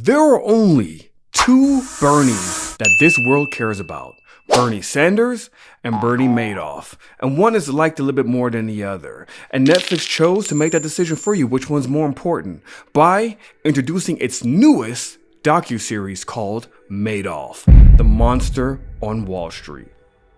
There are only two Bernies that this world cares about. Bernie Sanders and Bernie Madoff. And one is liked a little bit more than the other. And Netflix chose to make that decision for you, which one's more important, by introducing its newest docu-series called Madoff, The Monster on Wall Street.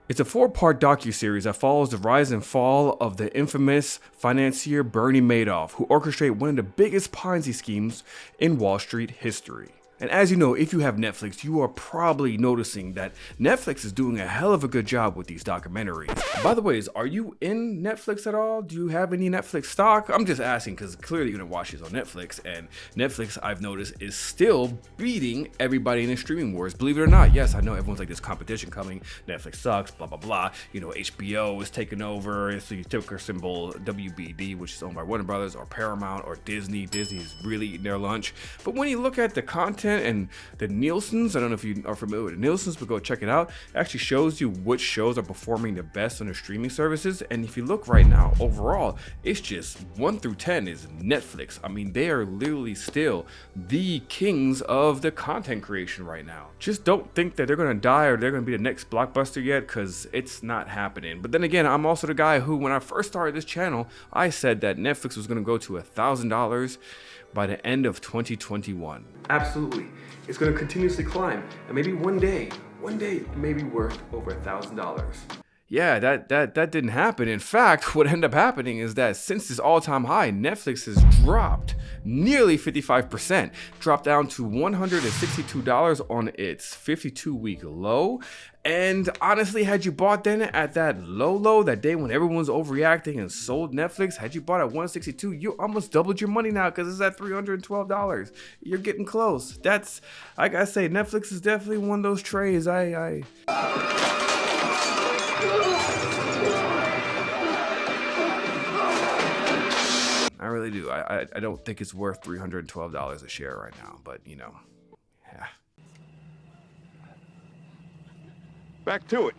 It's a 4-part docu-series that follows the rise and fall of the infamous financier Bernie Madoff, who orchestrated one of the biggest Ponzi schemes in Wall Street history. And as you know, if you have Netflix, you are probably noticing that Netflix is doing a hell of a good job with these documentaries. By the way, are you in Netflix at all? Do you have any Netflix stock? I'm just asking because clearly you're gonna watch these on Netflix, and Netflix, I've noticed, is still beating everybody in the streaming wars. Believe it or not, yes, I know everyone's like, this competition coming, Netflix sucks, blah, blah, blah. You know, HBO is taking over. It's the ticker symbol WBD, which is owned by Warner Brothers or Paramount or Disney. Disney's really eating their lunch. But when you look at the content and the Nielsen's, I don't know if you are familiar with the Nielsen's, but go check it out. It actually shows you which shows are performing the best on the streaming services. And if you look right now, overall, it's just 1 through 10 is Netflix. I mean, they are literally still the kings of the content creation right now. Just don't think that they're gonna die or they're gonna be the next blockbuster yet, because it's not happening. But then again, I'm also the guy who, when I first started this channel, I said that Netflix was gonna go to $1,000 by the end of 2021. Absolutely. It's going to continuously climb, and maybe one day it may be worth over $1,000. Yeah, that didn't happen. In fact, what ended up happening is that since this all-time high, Netflix has dropped nearly 55%, dropped down to $162 on its 52-week low. And honestly, had you bought then at that low, that day when everyone's overreacting and sold Netflix, had you bought at $162, you almost doubled your money now because it's at $312. You're getting close. That's, like I say, Netflix is definitely one of those trades. I really do. I don't think it's worth $312 a share right now, but you know, yeah. Back to it.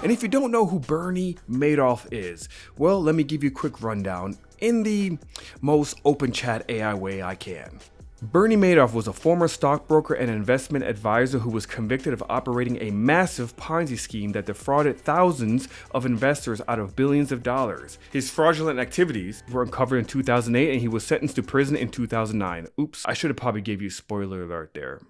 And if you don't know who Bernie Madoff is, well, let me give you a quick rundown in the most open chat AI way I can. Bernie Madoff was a former stockbroker and investment advisor who was convicted of operating a massive Ponzi scheme that defrauded thousands of investors out of billions of dollars. His fraudulent activities were uncovered in 2008 and he was sentenced to prison in 2009. Oops, I should have probably gave you a spoiler alert there.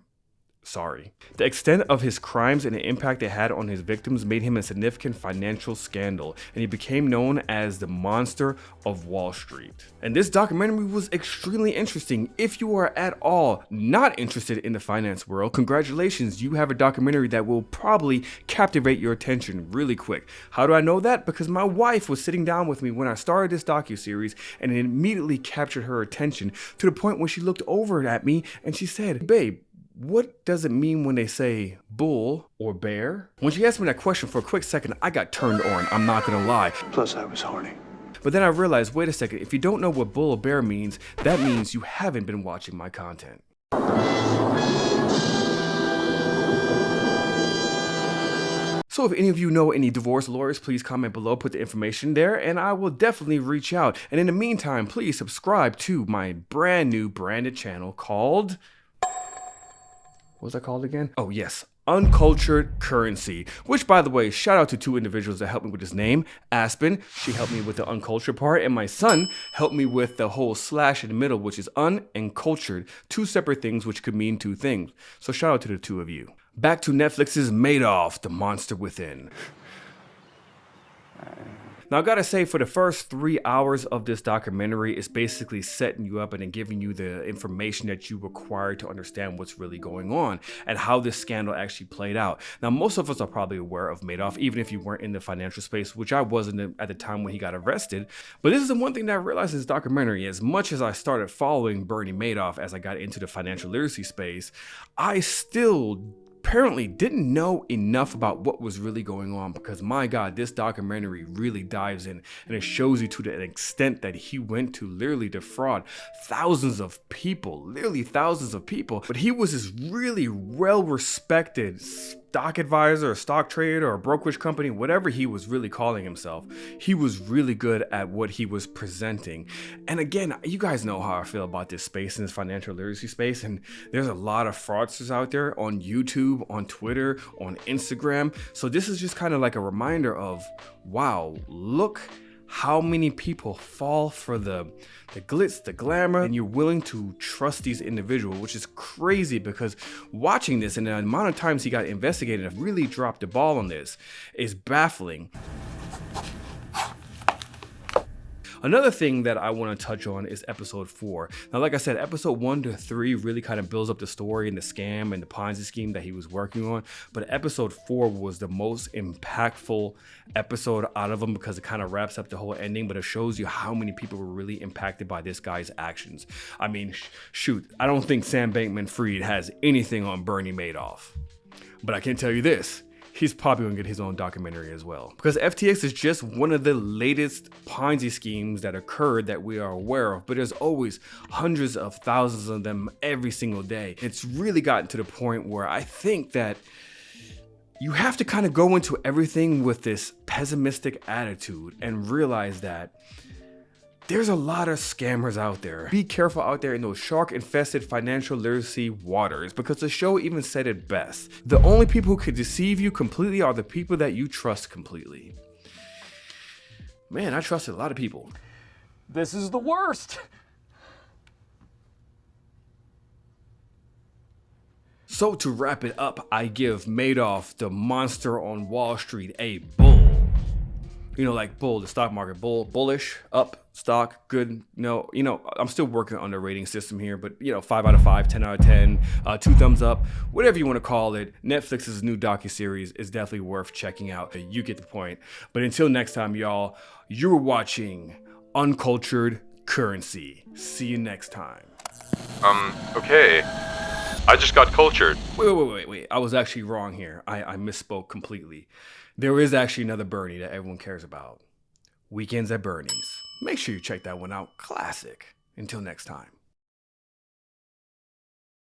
Sorry. The extent of his crimes and the impact they had on his victims made him a significant financial scandal, and he became known as the Monster of Wall Street. And this documentary was extremely interesting. If you are at all not interested in the finance world, congratulations, you have a documentary that will probably captivate your attention really quick. How do I know that? Because my wife was sitting down with me when I started this docu-series, and it immediately captured her attention to the point where she looked over at me and she said, "Babe, what does it mean when they say bull or bear?" When she asked me that question, for a quick second, I got turned on, I'm not gonna lie. Plus, I was horny. But then I realized, wait a second, if you don't know what bull or bear means, that means you haven't been watching my content. So if any of you know any divorce lawyers, please comment below, put the information there, and I will definitely reach out. And in the meantime, please subscribe to my brand new branded channel called... what was that called again? Oh yes, Uncultured Currency, which, by the way, shout out to 2 individuals that helped me with this name. Aspen, she helped me with the uncultured part, and my son helped me with the whole slash in the middle, which is un and cultured, 2 separate things which could mean 2 things. So shout out to the 2 of you. Back to Netflix's Madoff, The Monster Within. Now, I gotta say, for the first 3 hours of this documentary, it's basically setting you up and then giving you the information that you require to understand what's really going on and how this scandal actually played out. Now, most of us are probably aware of Madoff, even if you weren't in the financial space, which I wasn't at the time when he got arrested. But this is the one thing that I realized in this documentary. As much as I started following Bernie Madoff as I got into the financial literacy space, I still apparently didn't know enough about what was really going on, because my God, this documentary really dives in and it shows you to the extent that he went to literally defraud thousands of people, literally thousands of people. But he was this really well-respected stock advisor, a stock trader, or a brokerage company, whatever he was really calling himself, he was really good at what he was presenting. And again, you guys know how I feel about this space, in this financial literacy space, and there's a lot of fraudsters out there on YouTube, on Twitter, on Instagram. So this is just kind of like a reminder of, wow, look how many people fall for the glitz, the glamour, and you're willing to trust these individuals, which is crazy, because watching this and the amount of times he got investigated and really dropped the ball on this is baffling. Another thing that I want to touch on is episode 4. Now, like I said, episode 1 to 3 really kind of builds up the story and the scam and the Ponzi scheme that he was working on. But episode 4 was the most impactful episode out of them, because it kind of wraps up the whole ending, but it shows you how many people were really impacted by this guy's actions. I mean, shoot, I don't think Sam Bankman-Fried has anything on Bernie Madoff. But I can tell you this. He's probably gonna get his own documentary as well. Because FTX is just one of the latest Ponzi schemes that occurred that we are aware of, but there's always hundreds of thousands of them every single day. It's really gotten to the point where I think that you have to kind of go into everything with this pessimistic attitude and realize that there's a lot of scammers out there. Be careful out there in those shark-infested financial literacy waters, because the show even said it best. The only people who could deceive you completely are the people that you trust completely. Man, I trusted a lot of people. This is the worst. So to wrap it up, I give Madoff, the monster on Wall Street, a bull. You know, like bull, the stock market, bullish, up, stock, good. No, I'm still working on the rating system here, but 5 out of 5, 10 out of 10, 2 thumbs up, whatever you want to call it. Netflix's new docu-series is definitely worth checking out. You get the point. But until next time, y'all, you're watching Uncultured Currency. See you next time. Okay. I just got cultured. Wait. I was actually wrong here. I misspoke completely. There is actually another Bernie that everyone cares about. Weekends at Bernie's. Make sure you check that one out. Classic. Until next time.